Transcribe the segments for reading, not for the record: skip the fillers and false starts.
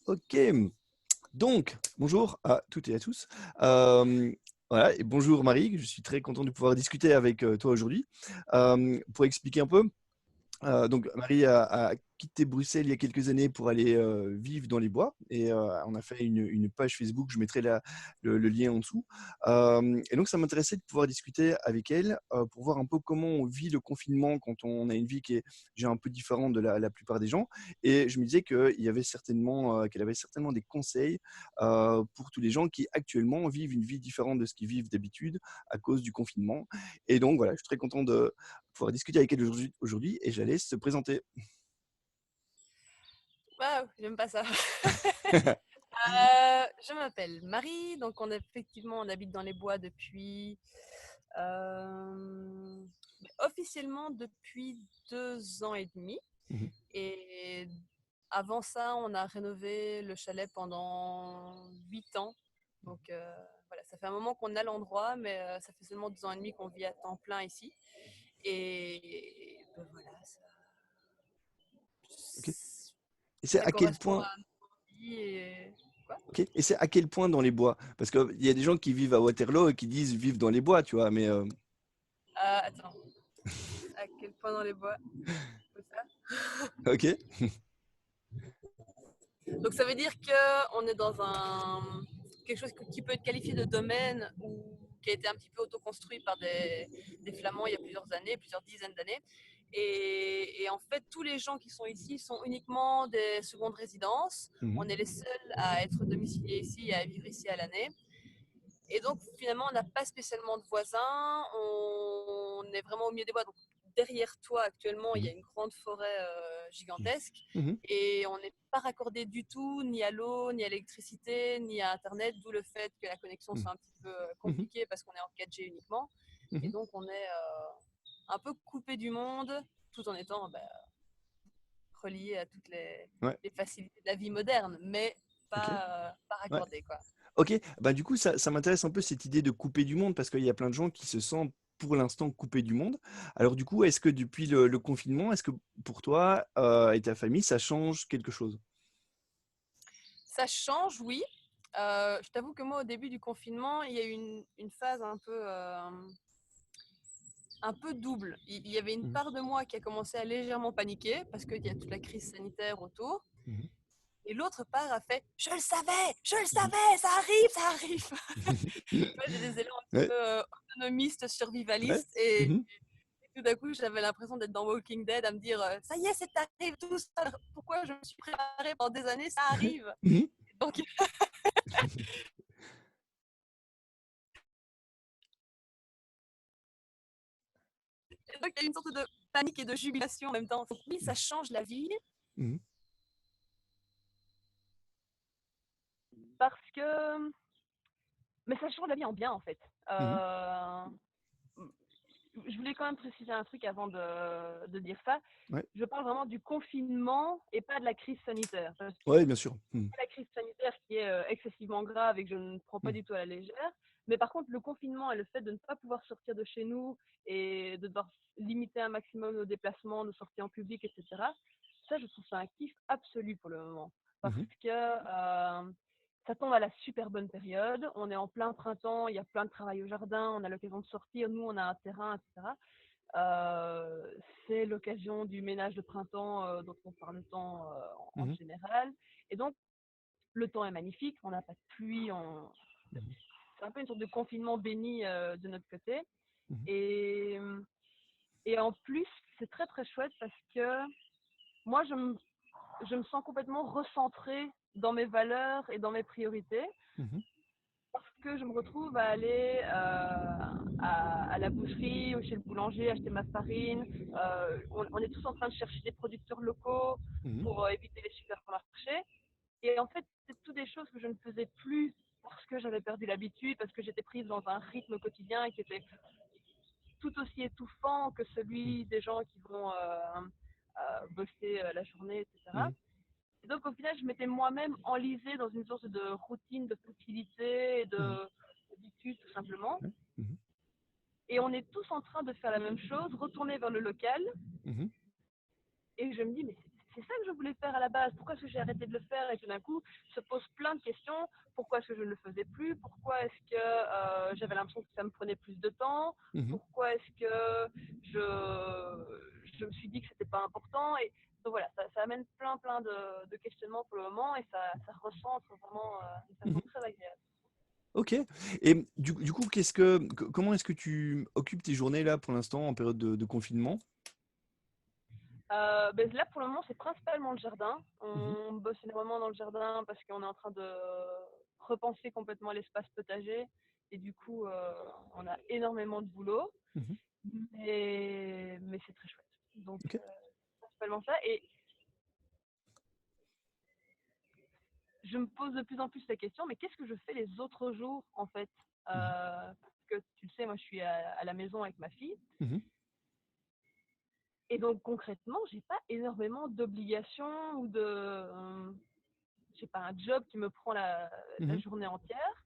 Ok, donc bonjour à toutes et à tous. Euh, voilà, et bonjour Marie, je suis très content de pouvoir discuter avec toi aujourd'hui. Pour expliquer un peu, donc Marie a quitté Bruxelles il y a quelques années pour aller vivre dans les bois et on a fait une page Facebook, je mettrai le lien en dessous. Et donc ça m'intéressait de pouvoir discuter avec elle pour voir un peu comment on vit le confinement quand on a une vie qui est déjà un peu différente de la plupart des gens. Et je me disais qu'elle avait certainement des conseils pour tous les gens qui actuellement vivent une vie différente de ce qu'ils vivent d'habitude à cause du confinement. Et donc voilà, je suis très content de pouvoir discuter avec elle aujourd'hui et je la laisse se présenter. Waouh, j'aime pas ça. Je m'appelle Marie, donc on habite dans les bois depuis euh, officiellement depuis 2 ans et demi. Mhm. Et avant ça, on a rénové le chalet pendant 8 ans. Donc voilà, ça fait un moment qu'on a l'endroit, mais ça fait seulement 2 ans et demi qu'on vit à temps plein ici. Et ben voilà, Ok. Et c'est ça à quel correspond point, à notre vie. Et quoi? ok. Et c'est à quel point dans les bois? Parce qu'il y a des gens qui vivent à Waterloo et qui disent vivre dans les bois, tu vois. Mais Attends, à quel point dans les bois? Comme ça. ok. Donc ça veut dire qu'on est dans quelque chose qui peut être qualifié de domaine ou qui a été un petit peu autoconstruit par des Flamands il y a plusieurs années, plusieurs dizaines d'années. Et en fait, tous les gens qui sont ici sont uniquement des secondes résidences. On Mhm. est les seuls à être domiciliés ici et à vivre ici à l'année. Et donc, finalement, on n'a pas spécialement de voisins. On est vraiment au milieu des bois. Donc, derrière toi, actuellement, il y Mhm. a une grande forêt gigantesque. Mhm. Et on n'est pas raccordé du tout, ni à l'eau, ni à l'électricité, ni à Internet, d'où le fait que la connexion Mhm. soit un petit peu Mhm. compliquée parce qu'on est en 4G uniquement. Et Mhm. donc, on est un peu coupé du monde, tout en étant relié à toutes Ouais. les facilités de la vie moderne, mais Ok. pas Ouais. raccordé, quoi. Ok. Bah du coup, ça m'intéresse un peu cette idée de couper du monde parce qu'il y a plein de gens qui se sentent pour l'instant coupés du monde. Alors du coup, est-ce que depuis le confinement, est-ce que pour toi et ta famille, ça change quelque chose? Ça change, oui. Je t'avoue que moi, au début du confinement, il y a eu une phase un peu double. Il y avait une Mhm. part de moi qui a commencé à légèrement paniquer parce qu'il y a toute la crise sanitaire autour. Mhm. Et l'autre part a fait je le Mhm. savais, ça arrive, ça arrive. Moi, j'ai des élans un petit Ouais. peu autonomistes, Ouais. survivalistes. Et Mhm. tout d'un coup, j'avais l'impression d'être dans Walking Dead à me dire ça y est, c'est arrive tout seul. Pourquoi je me suis préparée pendant des années, ça arrive. Mhm. Donc, donc, il y a une sorte de panique et de jubilation en même temps. Donc, oui, ça change la vie Mhm. parce que. Mais ça change la vie en bien, en fait. Mhm. Je voulais quand même préciser un truc avant de dire ça. Ouais. Je parle vraiment du confinement et pas de la crise sanitaire. Parce que Ouais, bien sûr. Mhm. la crise sanitaire qui est excessivement grave et que je ne prends pas Mhm. du tout à la légère. Mais par contre, le confinement et le fait de ne pas pouvoir sortir de chez nous et de devoir limiter un maximum nos déplacements, nos sorties en public, etc., ça, je trouve ça un kiff absolu pour le moment. Parce Mhm. que ça tombe à la super bonne période. On est en plein printemps, il y a plein de travail au jardin, on a l'occasion de sortir, nous, on a un terrain, etc. C'est l'occasion du ménage de printemps dont on parle tant en Mhm. général. Et donc, le temps est magnifique, on n'a pas de pluie, Mhm. c'est un peu une sorte de confinement béni de notre côté. Mhm. Et, et en plus, c'est très très chouette parce que moi, je me sens complètement recentrée dans mes valeurs et dans mes priorités Mhm. parce que je me retrouve à aller à la boucherie ou chez le boulanger acheter ma farine. On est tous en train de chercher des producteurs locaux Mhm. pour éviter les supermarchés. Et en fait, c'est toutes des choses que je ne faisais plus parce que j'avais perdu l'habitude, parce que j'étais prise dans un rythme quotidien qui était tout aussi étouffant que Mhm. celui des gens qui vont bosser la journée, etc. Mhm. Et donc, au final, je m'étais moi-même enlisée dans une sorte de routine de facilité et Mhm. d'habitude, tout simplement. Ouais. Mhm. Et on est tous en train de faire la même chose, retourner vers le local. Mhm. Et je me dis, mais c'est ça que je voulais faire à la base. Pourquoi est-ce que j'ai arrêté de le faire? Et tout d'un coup, se pose plein de questions. Pourquoi est-ce que je ne le faisais plus? Pourquoi est-ce que j'avais l'impression que ça me prenait plus de temps? Mhm. Pourquoi est-ce que je me suis dit que c'était pas important? Et donc voilà, ça amène plein de questionnements pour le moment et ça recentre vraiment d'une Mhm. façon très agréable. Ok. Et du coup, comment est-ce que tu occupes tes journées là pour l'instant en période de confinement? Ben, là, pour le moment, c'est principalement le jardin. Mhm. On bosse énormément dans le jardin parce qu'on est en train de repenser complètement l'espace potager. Et du coup, on a énormément de boulot, Mhm. mais c'est très chouette. Donc, Ok. principalement ça. Et je me pose de plus en plus la question, mais qu'est-ce que je fais les autres jours, en fait? Mhm. Parce que tu le sais, moi, je suis à la maison avec ma fille. Mhm. Et donc, concrètement, j'ai pas énormément d'obligations ou je sais pas, un job qui me prend la Mhm. journée entière.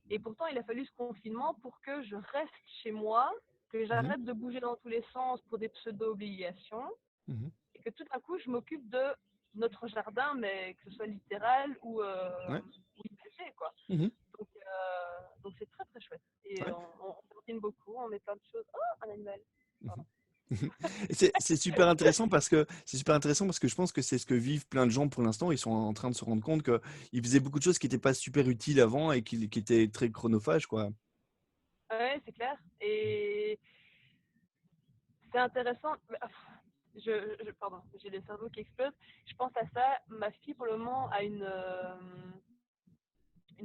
Et pourtant, il a fallu ce confinement pour que je reste chez moi, que Mhm. j'arrête de bouger dans tous les sens pour des pseudo-obligations, Mhm. et que tout d'un coup, je m'occupe de notre jardin, mais que ce soit littéral Ouais. ou imagé, quoi. Mhm. Donc c'est très très chouette. Et Ouais. on jardine beaucoup, on met plein de choses. Oh, un animal. Mhm. Pardon. Et c'est super intéressant parce que je pense que c'est ce que vivent plein de gens pour l'instant. Ils sont en train de se rendre compte qu'ils faisaient beaucoup de choses qui n'étaient pas super utiles avant et qui étaient très chronophages, quoi. Ouais, c'est clair. Et c'est intéressant. Pardon, j'ai des cerveaux qui explosent. Je pense à ça. Ma fille, pour le moment, a une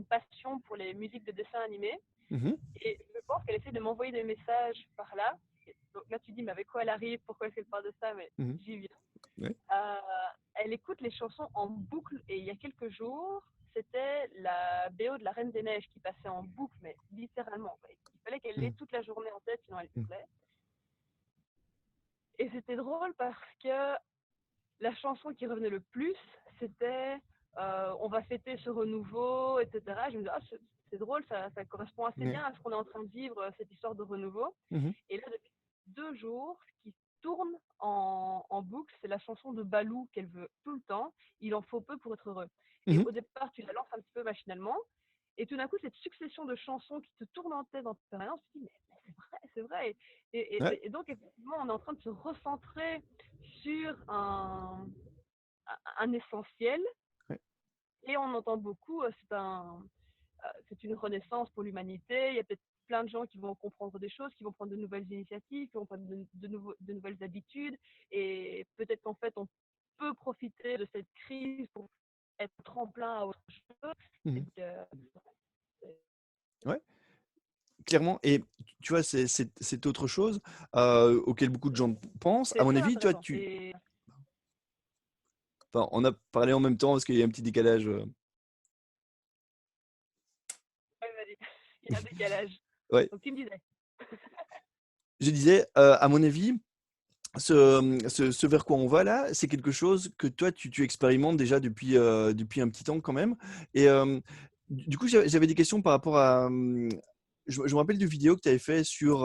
passion pour les musiques de dessins animés. Mhm. Et je pense qu'elle essaie de m'envoyer des messages par là. Donc là, tu dis, mais avec quoi elle arrive? Pourquoi est-ce qu'elle parle de ça? Mais Mhm. j'y viens. Ouais. Euh, Elle écoute les chansons en boucle. Et il y a quelques jours, c'était la BO de La Reine des Neiges qui passait en boucle, mais littéralement. Il fallait qu'elle l'ait Mhm. toute la journée en tête, sinon elle Mhm. hurlait. Et c'était drôle parce que la chanson qui revenait le plus, c'était on va fêter ce renouveau, etc. Je me disais, ah, c'est drôle, ça correspond assez Ouais. bien à ce qu'on est en train de vivre, cette histoire de renouveau. Mhm. Et là, depuis 2 jours, ce qui tourne en boucle, c'est la chanson de Balou qu'elle veut tout le temps. Il en faut peu pour être heureux. Et Mhm. au départ, tu la lances un petit peu machinalement. Et tout d'un coup, cette succession de chansons qui te tournent en tête en permanence, tu te dis, mais c'est vrai, c'est vrai. Ouais. Et donc, effectivement, on est en train de se recentrer sur un essentiel. Ouais. Et on entend beaucoup, c'est une renaissance pour l'humanité. Il y a peut-être plein de gens qui vont comprendre des choses, qui vont prendre de nouvelles initiatives, qui vont prendre de nouvelles habitudes. Et peut-être qu'en fait, on peut profiter de cette crise pour être tremplin à autre chose. Et Mhm. c'est- Ouais. Clairement. Et tu vois, c'est autre chose auquel beaucoup de gens pensent. À c'est mon très avis, toi, intéressant. Et enfin, on a parlé en même temps parce qu'il y a un petit décalage. ouais, vas-y, il y a un décalage. Ouais. Donc, tu me disais. Je disais, à mon avis, ce vers quoi on va là, c'est quelque chose que toi, tu expérimentes déjà depuis un petit temps quand même. Et du coup, j'avais des questions par rapport à... je me rappelle d'une vidéo que tu avais fait sur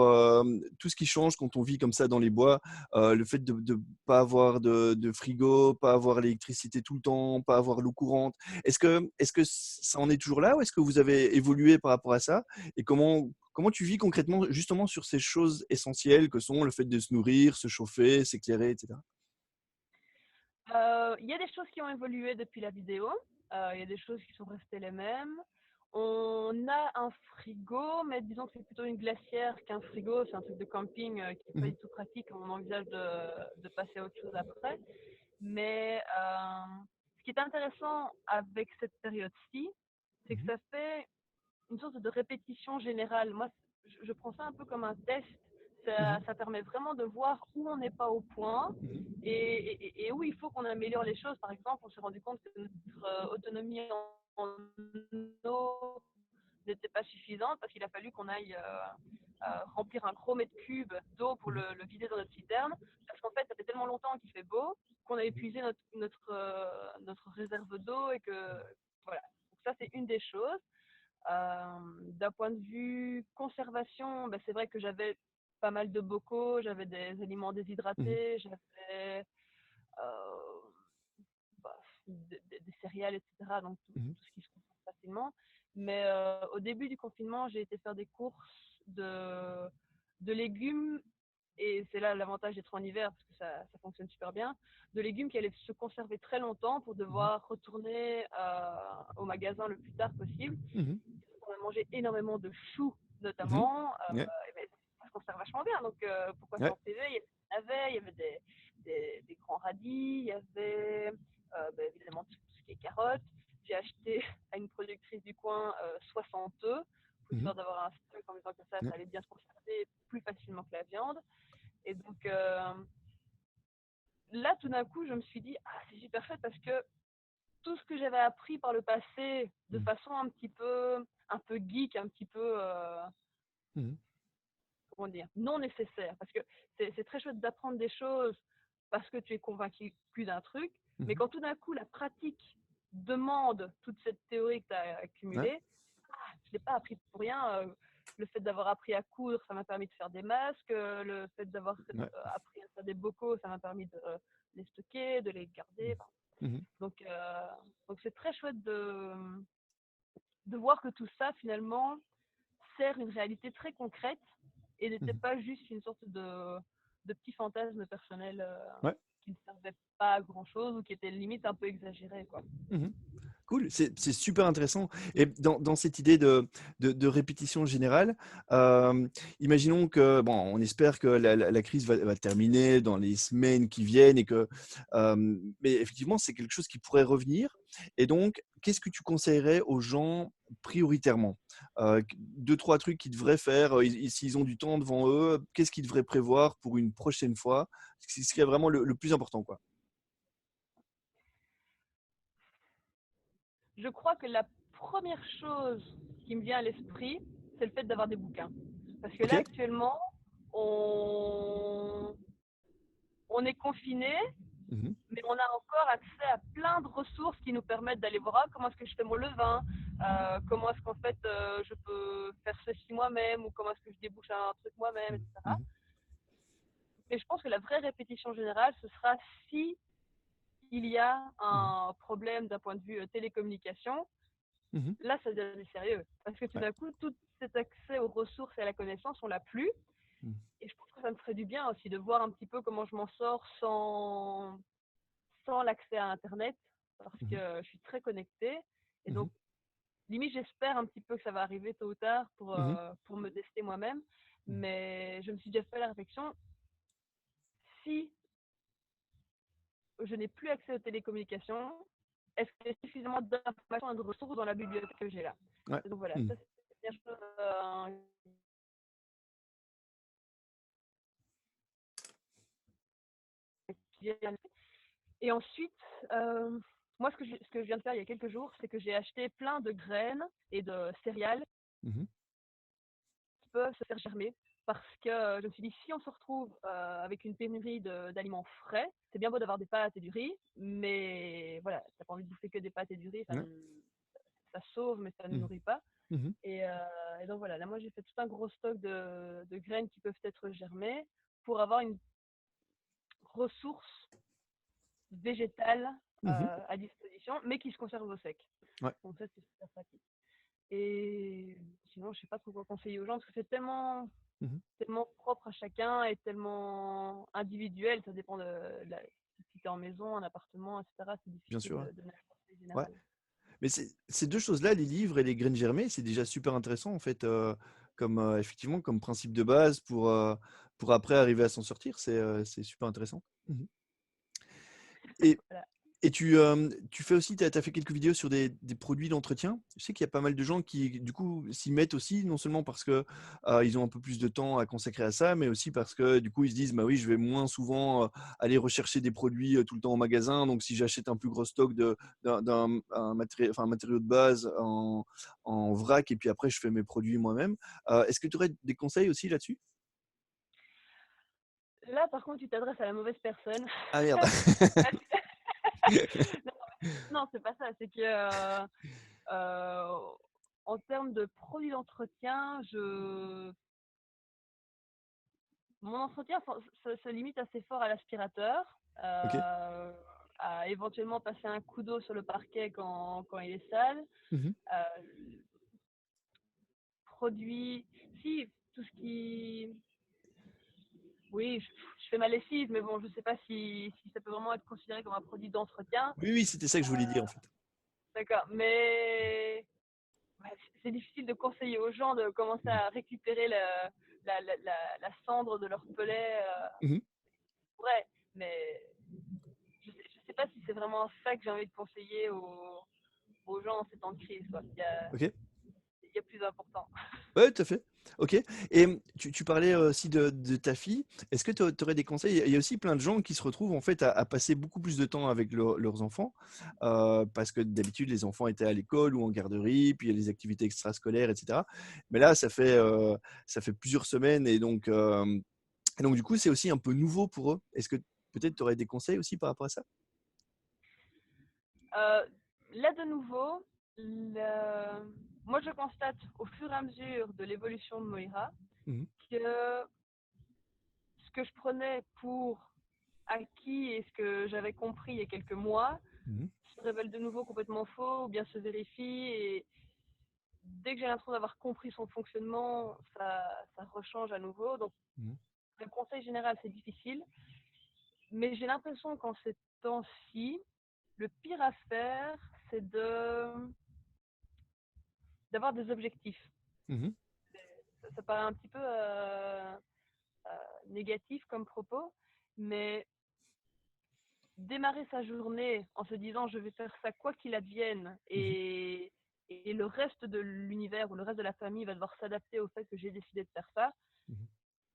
tout ce qui change quand on vit comme ça dans les bois, le fait de ne pas avoir de frigo, pas avoir l'électricité tout le temps, pas avoir l'eau courante. Est-ce que ça en est toujours là ou est-ce que vous avez évolué par rapport à ça? Et comment tu vis concrètement justement sur ces choses essentielles que sont le fait de se nourrir, se chauffer, s'éclairer, etc. Il y a des choses qui ont évolué depuis la vidéo. Il y a des choses qui sont restées les mêmes. On a un frigo, mais disons que c'est plutôt une glacière qu'un frigo. C'est un truc de camping qui n'est pas Mhm. du tout pratique. On envisage de passer à autre chose après. Mais ce qui est intéressant avec cette période-ci, c'est que Mhm. ça fait une sorte de répétition générale. Moi, je prends ça un peu comme un test. Mhm. Ça permet vraiment de voir où on n'est pas au point Mhm. et où il faut qu'on améliore les choses. Par exemple, on s'est rendu compte que notre autonomie en eau n'était pas suffisante parce qu'il a fallu qu'on aille remplir un gros mètre cube d'eau pour Mhm. le vider dans notre citerne. Parce qu'en fait, ça fait tellement longtemps qu'il fait beau qu'on a épuisé notre réserve d'eau et que voilà. Donc ça, c'est une des choses. D'un point de vue conservation, ben, c'est vrai que j'avais pas mal de bocaux, j'avais des aliments Mhm. déshydratés, j'avais céréales, etc. Donc Mhm. tout ce qui se consomme facilement. Mais au début du confinement, j'ai été faire des courses de légumes. Et c'est là l'avantage d'être en hiver, parce que ça fonctionne super bien. De légumes qui allaient se conserver très longtemps pour Mhm. devoir retourner au magasin le plus tard possible. Mhm. On a mangé énormément de choux, Mhm. notamment. Ouais. Et ben, ça se conserve vachement bien. Donc, pourquoi Ouais. s'en priver? Il y avait des navets, il y avait des grands radis, il y avait ben, évidemment tout ce qui est carottes. J'ai acheté à une productrice du coin 60 œufs, pour Mhm. histoire d'avoir un stock en disant que ça Ouais. allait bien se conserver plus facilement que la viande. Et donc, là, tout d'un coup, je me suis dit, ah, c'est super chouette parce que tout ce que j'avais appris par le passé de Mhm. façon un peu geek, un petit peu, Mhm. comment dire, non nécessaire. Parce que c'est très chouette d'apprendre des choses parce que tu es convaincu d'un truc, mais Mhm. quand tout d'un coup la pratique demande toute cette théorie que tu as Ouais. accumulée, je ne l'ai pas appris pour rien. Le fait d'avoir appris à coudre, ça m'a permis de faire des masques. Le fait d'avoir Ouais. appris à faire des bocaux, ça m'a permis de les stocker, de les garder. Enfin, Mhm. donc c'est très chouette de voir que tout ça, finalement, sert une réalité très concrète et n'était Mhm. pas juste une sorte de petit fantasme personnel Ouais. qui ne servait pas à grand-chose ou qui était limite un peu exagéré, quoi. Mhm. Cool, c'est super intéressant. Et dans cette idée de répétition générale, imaginons que, bon, on espère que la crise va terminer dans les semaines qui viennent et que, mais effectivement, c'est quelque chose qui pourrait revenir. Et donc, qu'est-ce que tu conseillerais aux gens prioritairement? Deux, trois trucs qu'ils devraient faire, s'ils ont du temps devant eux, qu'est-ce qu'ils devraient prévoir pour une prochaine fois? Ce qui est vraiment le plus important, quoi. Je crois que la première chose qui me vient à l'esprit, c'est le fait d'avoir des bouquins. Parce que Ok? là, actuellement, on, on est confiné, Mhm. mais on a encore accès à plein de ressources qui nous permettent d'aller voir comment est-ce que je fais mon levain, comment est-ce qu'en fait je peux faire ceci moi-même, ou comment est-ce que je débouche un truc moi-même, etc. Mhm. Et je pense que la vraie répétition générale, ce sera si il y a Mhm. un problème d'un point de vue télécommunication. Mhm. Là, ça devient sérieux. Parce que tout Ouais. d'un coup, tout cet accès aux ressources et à la connaissance, on l'a plus. Mhm. Et je pense que ça me ferait du bien aussi de voir un petit peu comment je m'en sors sans l'accès à Internet, parce que Mhm. je suis très connectée. Et Mhm. donc, limite, j'espère un petit peu que ça va arriver tôt ou tard Mhm. pour me tester moi-même. Mhm. Mais je me suis déjà fait la réflexion, si je n'ai plus accès aux télécommunications, est-ce qu'il y a suffisamment d'informations et de ressources dans la bibliothèque que j'ai là? Ouais. Et donc voilà, Mhm. ça c'est la première chose qui vient. Et ensuite, moi ce que je viens de faire il y a quelques jours, c'est que j'ai acheté plein de graines et de céréales Mhm. qui peuvent se faire germer. Parce que je me suis dit, si on se retrouve avec une pénurie d'aliments frais, c'est bien beau d'avoir des pâtes et du riz, mais voilà, t'as pas envie de bouffer que des pâtes et du riz, Ouais. ça sauve, mais ça ne Mhm. nourrit pas. Mhm. Et donc voilà, là moi j'ai fait tout un gros stock de graines qui peuvent être germées pour avoir une ressource végétale Mhm. à disposition, mais qui se conserve au sec. Ouais. Donc ça c'est super pratique. Et sinon, je sais pas trop quoi conseiller aux gens parce que c'est Mhm. tellement propre à chacun et tellement individuel. Ça dépend si tu es en maison, en appartement, etc. C'est Bien difficile sûr. de donner un conseil Ouais. général. Mais ces deux choses-là, les livres et les graines germées, c'est déjà super intéressant en fait, comme effectivement comme principe de base pour après arriver à s'en sortir. C'est super intéressant. Mhm. Et Voilà. Et tu fais aussi, tu as fait quelques vidéos sur des produits d'entretien. Je sais qu'il y a pas mal de gens qui, du coup, s'y mettent aussi, non seulement parce que ils ont un peu plus de temps à consacrer à ça, mais aussi parce que, du coup, ils se disent, bah oui, je vais moins souvent aller rechercher des produits tout le temps au magasin. Donc, si j'achète un plus gros stock un matériau de base en vrac, et puis après, je fais mes produits moi-même. Est-ce que tu aurais des conseils aussi là-dessus? Là, par contre, tu t'adresses à la mauvaise personne. Ah merde. Non, c'est pas ça. C'est que euh, en termes de produits d'entretien, mon entretien se limite assez fort à l'aspirateur. Ok. à éventuellement passer un coup d'eau sur le parquet quand il est sale. Mhm. Produits, si, tout ce qui... Oui, je fais ma lessive, mais bon, je ne sais pas si ça peut vraiment être considéré comme un produit d'entretien. Oui, oui, c'était ça que je voulais dire en fait. D'accord, mais ouais, c'est difficile de conseiller aux gens de commencer Mhm. à récupérer la cendre de leur pellet. Mhm. Ouais, mais je sais pas si c'est vraiment ça que j'ai envie de conseiller aux gens en ces temps de crise, quoi. Ok. Il y a plus important. Ouais, tout à fait. Ok. Et tu parlais aussi de ta fille. Est-ce que tu aurais des conseils? Il y a aussi plein de gens qui se retrouvent en fait à passer beaucoup plus de temps avec leurs enfants parce que d'habitude les enfants étaient à l'école ou en garderie, puis il y a les activités extrascolaires, etc. Mais là, ça fait plusieurs semaines et donc du coup, c'est aussi un peu nouveau pour eux. Est-ce que peut-être tu aurais des conseils aussi par rapport à ça? Là, de nouveau, moi, je constate au fur et à mesure de l'évolution de Moira Mhm. que ce que je prenais pour acquis et ce que j'avais compris il y a quelques mois Mhm. se révèle de nouveau complètement faux ou bien se vérifie. Et dès que j'ai l'impression d'avoir compris son fonctionnement, ça rechange à nouveau. Donc, Mhm. le conseil général, c'est difficile. Mais j'ai l'impression qu'en ces temps-ci, le pire à faire, c'est d'avoir des objectifs. Mhm. Ça paraît un petit peu négatif comme propos, mais démarrer sa journée en se disant je vais faire ça quoi qu'il advienne Mhm. et le reste de l'univers ou le reste de la famille va devoir s'adapter au fait que j'ai décidé de faire ça, Mhm.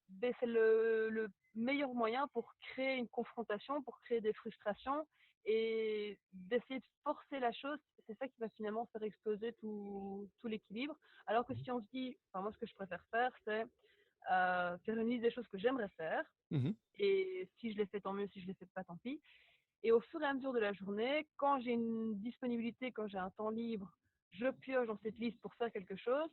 ben c'est le meilleur moyen pour créer une confrontation, pour créer des frustrations et d'essayer de forcer la chose. C'est ça qui va finalement faire exploser tout l'équilibre. Alors que si on se dit, enfin moi ce que je préfère faire, c'est faire une liste des choses que j'aimerais faire. Mhm. Et si je les fais, tant mieux. Si je les fais pas, tant pis. Et au fur et à mesure de la journée, quand j'ai une disponibilité, quand j'ai un temps libre, je pioche dans cette liste pour faire quelque chose.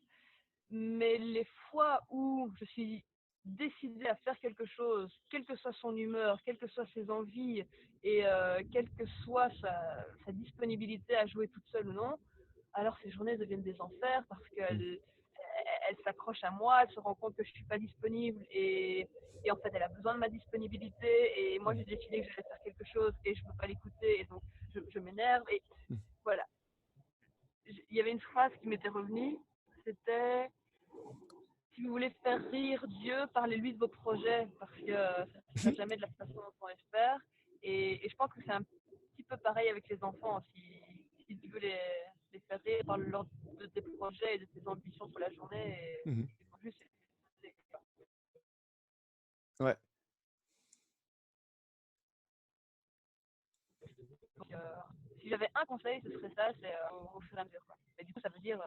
Mais les fois où je suis décidée à faire quelque chose, quelle que soit son humeur, quelles que soient ses envies et quelle que soit sa disponibilité à jouer toute seule ou non, alors ces journées deviennent des enfers parce Mhm. qu'elle s'accroche à moi, elle se rend compte que je ne suis pas disponible et en fait elle a besoin de ma disponibilité et moi j'ai décidé que j'allais faire quelque chose et je ne peux pas l'écouter et donc je m'énerve et Mhm. voilà. Il y avait une phrase qui m'était revenue, c'était si vous voulez faire rire Dieu, parlez-lui de vos projets parce que ça ne sera jamais de la façon dont on espère et je pense que c'est un petit peu pareil avec les enfants. Si tu veux les faire rire, parle-leur de tes projets et de tes ambitions pour la journée et Mhm. ils vont juste Ouais. donc, si j'avais un conseil, ce serait ça, c'est au fur et à mesure. Quoi. Et du coup, ça veut dire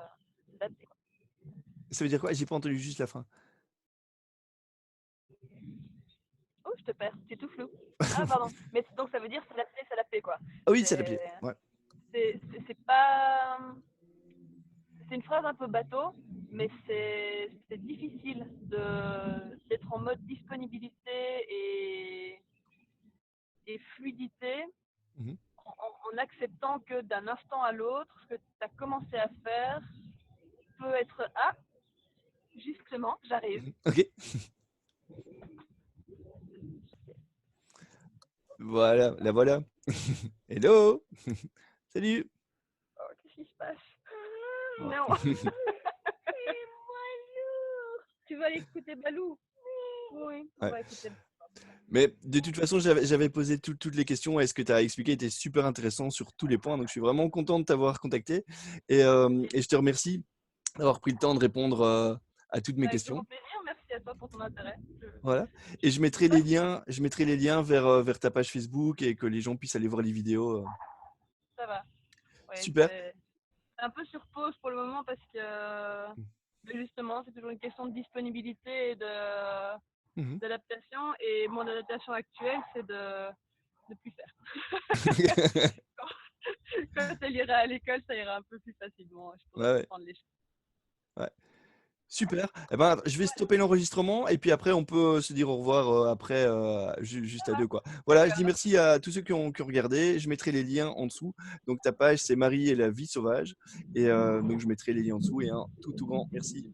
s'adapter. Ça veut dire quoi? J'ai pas entendu juste la fin. Oh, je te perds, c'est tout flou. Ah, pardon. Mais donc, ça veut dire s'adapter, quoi. Ah oui, c'est la C'est pied. Ouais. c'est pas. C'est une phrase un peu bateau, mais c'est difficile d'être en mode disponibilité et fluidité Mhm. en acceptant que d'un instant à l'autre, ce que tu as commencé à faire peut être ah, justement, j'arrive. Mhm. Ok. Voilà, la voilà. Hello. Salut. Oh, qu'est-ce qui se passe? Non. Tu vas aller écouter Balou? Oui, on Ouais. va écouter. Mais de toute façon, j'avais posé toutes les questions et ce que tu as expliqué était super intéressant sur tous les points. Donc, je suis vraiment content de t'avoir contacté et je te remercie d'avoir pris le temps de répondre à toutes mes Avec grand questions. plaisir, merci à toi pour ton intérêt. Voilà. Je Et je mettrai sais les liens, vers ta page Facebook et que les gens puissent aller voir les vidéos. ça va. Ouais, Super. c'est un peu sur pause pour le moment parce que justement, c'est toujours une question de disponibilité et Mhm. d'adaptation. Et mon adaptation actuelle, c'est de ne plus faire. Quand elle ira à l'école, ça ira un peu plus facilement. Je Ouais, pourrais ouais, reprendre les choses. ouais. Super. Eh ben, je vais stopper l'enregistrement et puis après, on peut se dire au revoir après, juste à deux, quoi. Voilà, je dis D'accord. merci à tous ceux qui ont regardé. Je mettrai les liens en dessous. Donc, ta page, c'est Marie et la vie sauvage. Et donc, je mettrai les liens en dessous et un tout, tout grand merci.